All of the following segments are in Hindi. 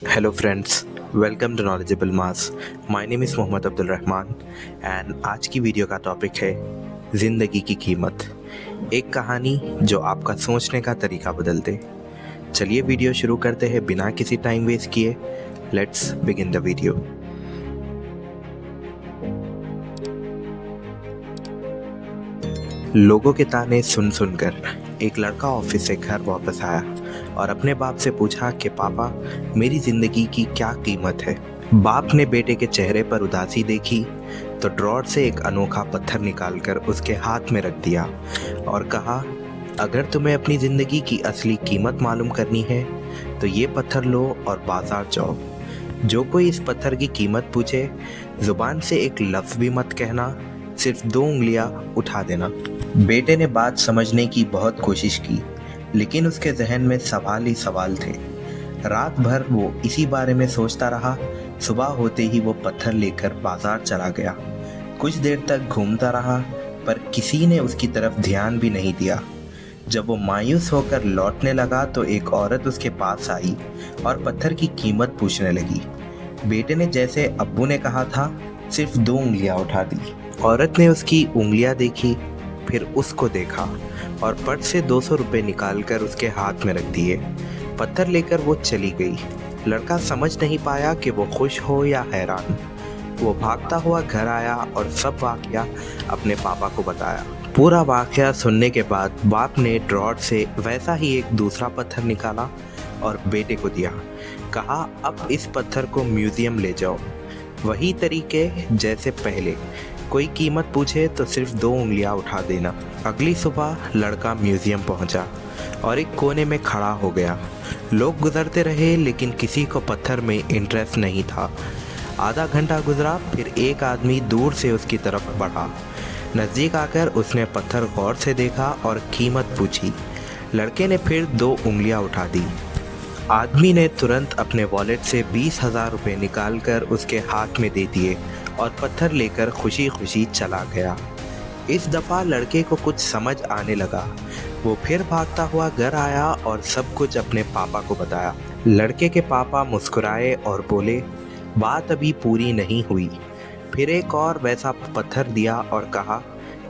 Hello friends, welcome to Knowledgeable Mass. My name is Mohammed Abdul Rahman and आज की वीडियो का टॉपिक है ज़िंदगी की कीमत। एक कहानी जो आपका सोचने का तरीका बदल दे। चलिए वीडियो शुरू करते हैं बिना किसी टाइम वेस्ट किए। Let's begin the video. लोगों के ताने सुन सुनकर एक लड़का ऑफिस से घर वापस आया और अपने बाप से पूछा कि पापा, मेरी ज़िंदगी की क्या कीमत है। बाप ने बेटे के चेहरे पर उदासी देखी तो ड्रॉर से एक अनोखा पत्थर निकालकर उसके हाथ में रख दिया और कहा, अगर तुम्हें अपनी ज़िंदगी की असली कीमत मालूम करनी है तो ये पत्थर लो और बाजार जाओ। जो कोई इस पत्थर की कीमत पूछे, ज़ुबान से एक लफ्ज़ भी मत कहना, सिर्फ 2 उंगलियां उठा देना। बेटे ने बात समझने की बहुत कोशिश की, लेकिन उसके जहन में सवाल ही सवाल थे। रात भर वो इसी बारे में सोचता रहा। सुबह होते ही वो पत्थर लेकर बाजार चला गया। कुछ देर तक घूमता रहा, पर किसी ने उसकी तरफ ध्यान भी नहीं दिया। जब वो मायूस होकर लौटने लगा तो एक औरत उसके पास आई और पत्थर की कीमत पूछने लगी। बेटे ने जैसे अब्बू ने कहा था, सिर्फ 2 उंगलियां उठा दी। औरत ने उसकी उंगलियां देखी, फिर उसको देखा और पर्स से 200 रुपये निकालकर उसके हाथ में रख दिए। पत्थर लेकर वो चली गई। लड़का समझ नहीं पाया कि वो खुश हो या हैरान। वो भागता हुआ घर आया और सब वाकया अपने पापा को बताया। पूरा वाकया सुनने के बाद बाप ने ड्रॉर से वैसा ही एक दूसरा पत्थर निकाला और बेटे को दिया। कहा, अब इस पत्थर को म्यूजियम ले जाओ, वही तरीके जैसे पहले। कोई कीमत पूछे तो सिर्फ 2 उंगलियां उठा देना। अगली सुबह लड़का म्यूजियम पहुंचा और एक कोने में खड़ा हो गया। लोग गुजरते रहे, लेकिन किसी को पत्थर में इंटरेस्ट नहीं था। आधा घंटा गुजरा, फिर एक आदमी दूर से उसकी तरफ बढ़ा। नज़दीक आकर उसने पत्थर गौर से देखा और कीमत पूछी। लड़के ने फिर 2 उंगलियां उठा दी। आदमी ने तुरंत अपने वॉलेट से 20,000 रुपये निकालकर उसके हाथ में दे दिए और पत्थर लेकर खुशी खुशी चला गया। इस दफ़ा लड़के को कुछ समझ आने लगा। वो फिर भागता हुआ घर आया और सब कुछ अपने पापा को बताया। लड़के के पापा मुस्कुराए और बोले, बात अभी पूरी नहीं हुई। फिर एक और वैसा पत्थर दिया और कहा,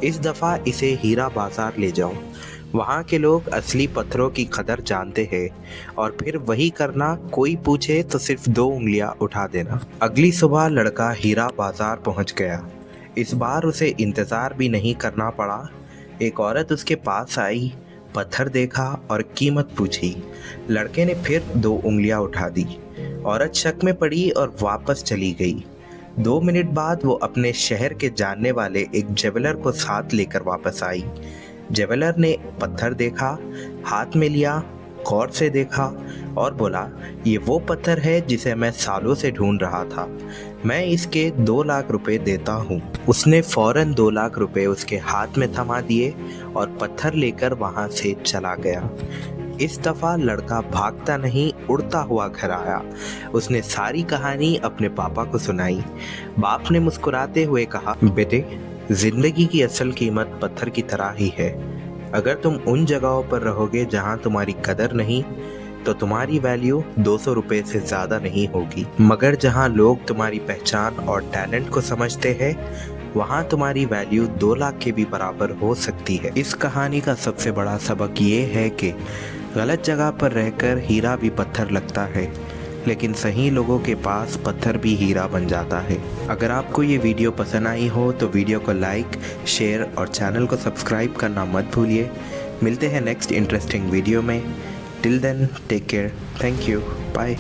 इस दफ़ा इसे हीरा बाजार ले जाओ, वहाँ के लोग असली पत्थरों की कदर जानते हैं। और फिर वही करना, कोई पूछे तो सिर्फ 2 उंगलियां उठा देना। अगली सुबह लड़का हीरा बाजार पहुँच गया। इस बार उसे इंतज़ार भी नहीं करना पड़ा। एक औरत उसके पास आई, पत्थर देखा और कीमत पूछी। लड़के ने फिर 2 उंगलियां उठा दी। औरत शक में पड़ी और वापस चली गई। 2 मिनट बाद वो अपने शहर के जानने वाले एक ज्वेलर को साथ लेकर वापस आई। ज्वेलर ने पत्थर देखा, हाथ में लिया, गौर से देखा और बोला, ये वो पत्थर है जिसे मैं सालों से ढूंढ रहा था। मैं इसके 2 लाख रुपए देता हूँ। उसने फौरन 2 लाख रुपए उसके हाथ में थमा दिए और पत्थर लेकर वहाँ से चला गया। इस दफ़ा लड़का भागता नहीं, उड़ता हुआ घर आया। उसने सारी कहानी अपने पापा को सुनाई। बाप ने मुस्कुराते हुए कहा, बेटे, जिंदगी की असल कीमत पत्थर की तरह ही है। अगर तुम उन जगहों पर रहोगे जहां तुम्हारी कदर नहीं, तो तुम्हारी वैल्यू 200 रुपये से ज़्यादा नहीं होगी। मगर जहां लोग तुम्हारी पहचान और टैलेंट को समझते हैं, वहां तुम्हारी वैल्यू 2 लाख के भी बराबर हो सकती है। इस कहानी का सबसे बड़ा सबक ये है कि गलत जगह पर रहकर हीरा भी पत्थर लगता है, लेकिन सही लोगों के पास पत्थर भी हीरा बन जाता है। अगर आपको ये वीडियो पसंद आई हो तो वीडियो को लाइक, शेयर और चैनल को सब्सक्राइब करना मत भूलिए। मिलते हैं नेक्स्ट इंटरेस्टिंग वीडियो में। Till then, take care, thank you, bye.